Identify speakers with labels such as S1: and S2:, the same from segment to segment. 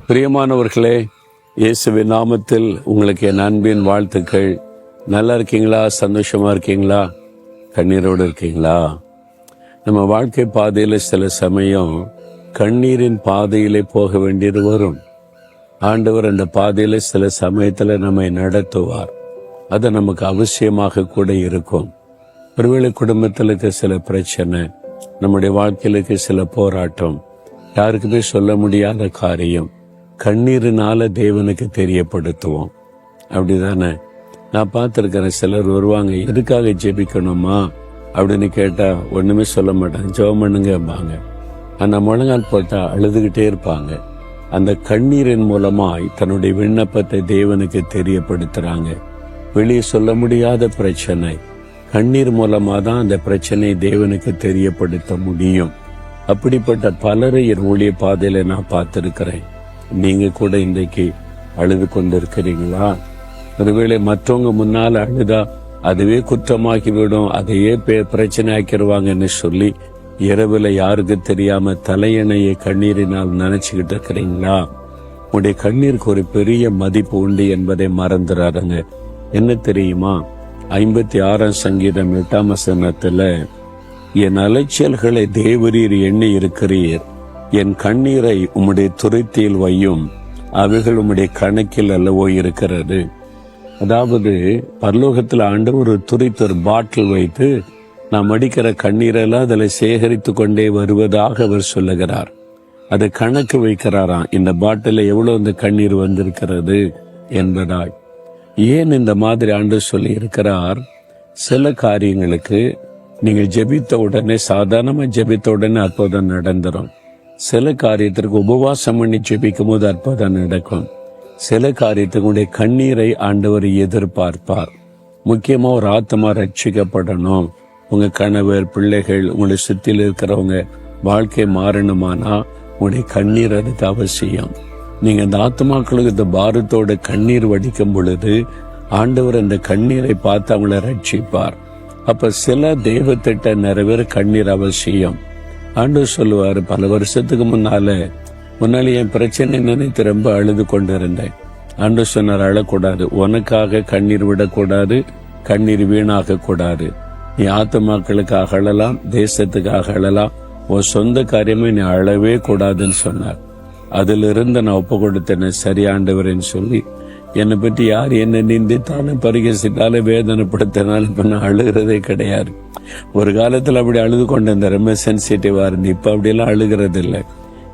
S1: பிரியமானவர்களே, இயேசுவின் நாமத்தில் உங்களுக்கு என் அன்பின் வாழ்த்துக்கள். நல்லா இருக்கீங்களா? சந்தோஷமா இருக்கீங்களா? கண்ணீரோடு இருக்கீங்களா? நம்ம வாழ்க்கை பாதையில சில சமயம் கண்ணீரின் பாதையிலே போக வேண்டியது வரும். ஆண்டவர் அந்த பாதையில சில சமயத்துல நம்மை நடத்துவார். அது நமக்கு அவசியமாக கூட இருக்கும். ஒருவேளை குடும்பத்தில் இருக்க சில பிரச்சனை, நம்முடைய வாழ்க்கையில் இருக்க சில போராட்டம், யாருக்குமே சொல்ல முடியாத காரியம், கண்ணீரினால தேவனுக்கு தெரியப்படுத்துவோம். அப்படிதானே? நான் பார்த்துருக்கிறேன், சிலர் வருவாங்க, எதுக்காக ஜெபிக்கணுமா அப்படின்னு கேட்டா ஒண்ணுமே சொல்ல மாட்டாங்க. ஜெபம் பண்ணுங்கம்பாங்க. ஆனா முழங்கால் போட்டா அழுதுகிட்டே இருப்பாங்க. அந்த கண்ணீரின் மூலமாய் தன்னுடைய விண்ணப்பத்தை தேவனுக்கு தெரியப்படுத்துறாங்க. வெளியே சொல்ல முடியாத பிரச்சனை, கண்ணீர் மூலமா தான் அந்த பிரச்சனையை தேவனுக்கு தெரியப்படுத்த முடியும். அப்படிப்பட்ட பலரை என் ஊழிய பாதையில நான் பார்த்திருக்கிறேன். நீங்க கூட இன்றைக்கு அழுது கொண்டிருக்கிறீங்களா? ஒருவேளை மற்றவங்க முன்னால அழுதா அதுவே குற்றமாக்கிவிடும், அதையே பிரச்சனை ஆக்கிடுவாங்கன்னு சொல்லி இரவுல யாருக்கு தெரியாம தலையணையை கண்ணீரினால் நினைச்சுக்கிட்டு இருக்கிறீங்களா? உங்களுடைய கண்ணீருக்கு ஒரு பெரிய மதிப்பு உண்டு என்பதை மறந்துடாதுங்க. என்ன தெரியுமா? 56 சங்கீதம் 8 என் அலைச்சல்களை தேவரீர் எண்ணி இருக்கிறீர், என் கண்ணீரை உம்முடைய துருத்தியில் வையும், அவைகள் உம்முடைய கணக்கில் அல்லவோ இருக்கிறது. அதாவது பரலோகத்தில் ஆண்டவர் ஒரு துரித்து ஒரு பாட்டில் வைத்து நாம் அடிக்கிற கண்ணீரெல்லாம் அதில் சேகரித்து கொண்டே வருவதாக அவர் சொல்லுகிறார். அதை கணக்கு வைக்கிறாராம், இந்த பாட்டில எவ்வளவு இந்த கண்ணீர் வந்திருக்கிறது என்பதாய். ஏன் இந்த மாதிரி ஆண்டவர் சொல்லி இருக்கிறார்? சில காரியங்களுக்கு நீங்கள் ஜெபித்த உடனே, சாதாரணமா ஜெபித்த உடனே அற்புதம் நடந்துரும். சில காரியத்திற்கு உபவாசம் பண்ணி ஜெபிக்கும் போது அற்புதம் நடக்கும். சில காரியத்துக்கு கண்ணீரை ஆண்டவர் எதிர்பார்ப்பார். முக்கியமா ஒரு ஆத்மா ரட்சிக்கப்படணும், உங்க கணவர், பிள்ளைகள், உங்களை சுத்தியில் இருக்கிறவங்க வாழ்க்கை மாறணுமானா உங்களுடைய கண்ணீர் அதுக்கு அவசியம். நீங்க அந்த ஆத்மாக்களுக்கு இந்த பாரத்தோட கண்ணீர் வடிக்கும் பொழுது ஆண்டவர் அந்த கண்ணீரை பார்த்து அவங்கள ரட்சிப்பார். அப்ப சில தெய்வத்திட்ட நிறைவேற கண்ணீர் அவசியம். ஆண்டவர் சொல்லுவாரு, பல வருஷத்துக்கு முன்னால என் பிரச்சனை நினைத்து ரொம்ப அழுது கொண்டிருந்தேன். ஆண்டவர் சொன்னார், அழக்கூடாது, உனக்காக கண்ணீர் விடக்கூடாது, கண்ணீர் வீணாக கூடாது. நீ ஆத்மாக்களுக்காக அழலாம், தேசத்துக்காக அழலாம், உன் சொந்த காரியமே நீ அழவே கூடாதுன்னு சொன்னார். அதிலிருந்து நான் ஒப்பு கொடுத்தேன். சரி ஆண்டவரேன்னு சொல்லி என்னை பற்றி யார் என்ன நிந்தித்தாலும் பரிகசித்தாலும் வேதனைப்படுத்தினாலும் இப்ப நான் அழுகிறதே கிடையாது. ஒரு காலத்துல அப்படி அழுது கொண்டு ரொம்ப சென்சிட்டிவா இருந்து, இப்ப அப்படியெல்லாம் அழுகிறது இல்லை.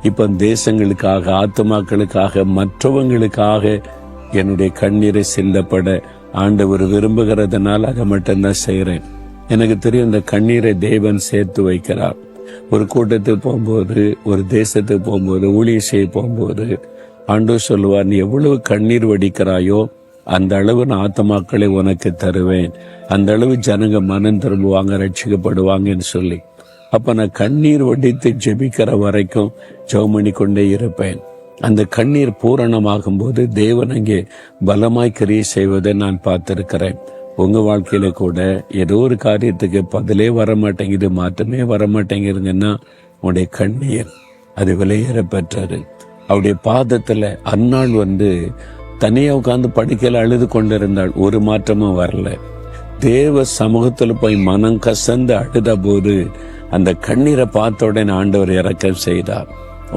S1: இப்ப தேசங்களுக்காக, ஆத்மாக்களுக்காக, மற்றவங்களுக்காக என்னுடைய கண்ணீரை சிந்தப்பட ஆண்டவர் விரும்புகிறதுனால அதை மட்டும்தான் செய்யறேன். எனக்கு தெரியும், இந்த கண்ணீரை தேவன் சேர்த்து வைக்கிறார். ஒரு கூட்டத்துக்கு போகும்போது, ஒரு தேசத்துக்கு போகும்போது, ஊழிய செய்ய போகும்போது ஆண்டவர் சொல்லுவார், நீ எவ்வளவு கண்ணீர் வடிக்கிறாயோ அந்த அளவு நான் ஆத்மாக்களை உனக்கு தருவேன், அந்த அளவு ஜனங்க மனம் திரும்புவாங்க, ரட்சிக்கப்படுவாங்கன்னு சொல்லி. அப்ப நான் கண்ணீர் வடித்து ஜெபிக்கிற வரைக்கும் ஜெபம் பண்ணி கொண்டே இருப்பேன். அந்த கண்ணீர் பூரணமாகும் போது தேவன் அங்கே பலமாய் கிரியை செய்வதை நான் பார்த்திருக்கிறேன். உங்க வாழ்க்கையில கூட ஏதோ ஒரு காரியத்துக்கு பதிலே வரமாட்டேங்குது, மாற்றமே வரமாட்டேங்குதுங்கன்னா உங்களுடைய கண்ணீர் அது விலையேற பெற்றது. அவருடைய பாதத்துல அந்நாள் தனியா உட்கார்ந்து படுக்கையில அழுது கொண்டிருந்தாள், ஒரு மாற்றமும் வரல. தேவ சமூகத்துல போய் மனம் கசந்து அழுத போது அந்த கண்ணீரை பார்த்த உடனே ஆண்டவர் இரக்கம் செய்தார்.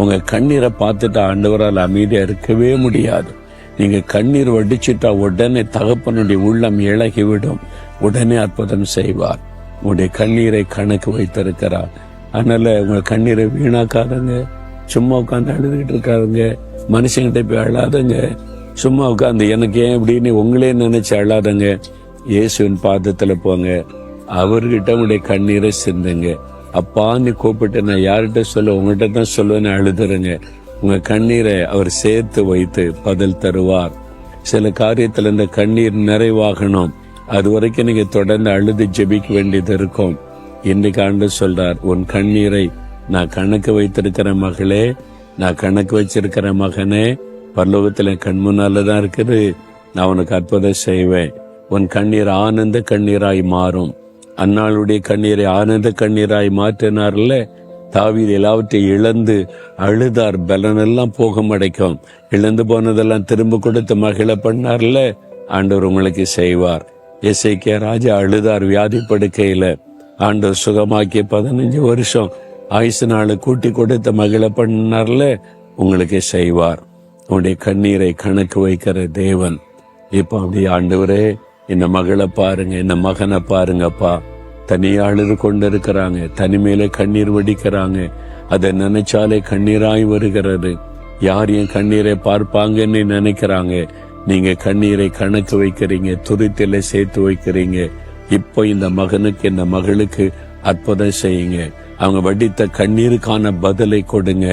S1: உங்க கண்ணீரை பார்த்துட்டு ஆண்டவரால் அமைதியா இருக்கவே முடியாது. நீங்க கண்ணீர் வடிச்சுட்டா உடனே தகப்பனுடைய உள்ளம் இழகிவிடும், உடனே அற்புதம் செய்வார். உங்களுடைய கண்ணீரை கணக்கு வைத்திருக்கிறார். அதனால உங்க கண்ணீரை வீணாக்காதங்க, சும்மா உட்காந்து அழுதுகிட்டு இருக்காதுங்க, மனுஷங்கிட்ட போய் அழாதங்க, சும்மா உட்காந்து எனக்கு ஏன் இப்படின்னு உங்களே நினைச்சு அழாதங்க. இயேசுவின் பாதத்துல போங்க, அவர்கிட்ட உங்களுடைய கண்ணீரை சிந்துங்க. அப்பான்னு கூப்பிட்டு நான் யார்கிட்ட சொல்ல, உங்ககிட்ட தான் சொல்லுவேன்னு அழுதுருங்க. உங்க கண்ணீரை அவர் சேர்த்து வைத்து பதில் தருவார். சில காரியத்துல இந்த கண்ணீர் நிறைவாகணும், அது வரைக்கும் நீங்க தொடர்ந்து அழுது ஜெபிக்க வேண்டியது இருக்கும். இன்னைக்கு ஆண்டவர் சொல்றார், உன் கண்ணீரை நான் கணக்கு வைத்திருக்கிற மகளே, நான் கணக்கு வச்சிருக்கிற மகனே, பரலோகத்துல கண் முன்னாலதான் இருக்குது, நான் உனக்கு அற்புதம் செய்வேன். உன் கண்ணீர் ஆனந்த கண்ணீராய் மாறும். அன்னாளுடைய கண்ணீரை ஆனந்த கண்ணீராய் மாற்றினார்ல, தாவீது எல்லாவற்றையும் இழந்து அழுதார், பலனெல்லாம் போக மடைக்கும். இழந்து போனதெல்லாம் திரும்ப கொடுத்து மகிழ பண்ணார்ல, ஆண்டவர் உங்களுக்கு செய்வார். எசேக்கியா ராஜா அழுதார் வியாதி படுக்கையில, ஆண்டவர் சுகமாக்கிய 15 வருஷம் ஆயுசு நாளை கூட்டி கொடுத்து மகிழ பண்ணார்ல, உங்களுக்கு செய்வார். உன்னுடைய கண்ணீரை கணக்கு வைக்கிற தேவன். இப்ப அப்படி ஆண்டவரே, இந்த மகளை பாருங்க, இந்த மகனை பாருங்கப்பா, தனியா அழுது கொண்டு இருக்கிறாங்க, தனிமையில கண்ணீர் வடிக்கிறாங்க, அதை நினைச்சாலே கண்ணீராய் வருகிறது. யார் என் கண்ணீரை பார்ப்பாங்கன்னு நினைக்கிறாங்க. நீங்க கண்ணீரை கணக்கு வைக்கிறீங்க, துருத்தில சேர்த்து வைக்கிறீங்க. இப்போ இந்த மகனுக்கு, இந்த மகளுக்கு அற்புதம் செய்யுங்க. அவங்க வடித்த கண்ணீருக்கான பதிலை கொடுங்க.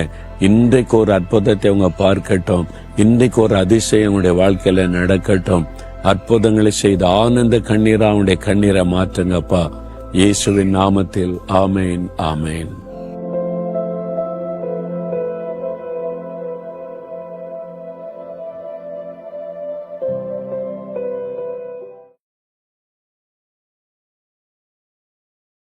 S1: இன்றைக்கு ஒரு அற்புதத்தை அவங்க பார்க்கட்டும். இன்றைக்கு ஒரு அதிசயம் உங்களுடைய வாழ்க்கையில நடக்கட்டும். அற்புதங்களை செய்து ஆனந்த கண்ணீரா அவனுடைய கண்ணீரை மாற்றுங்கப்பா. இயேசுவின் நாமத்தில் ஆமேன், ஆமேன்.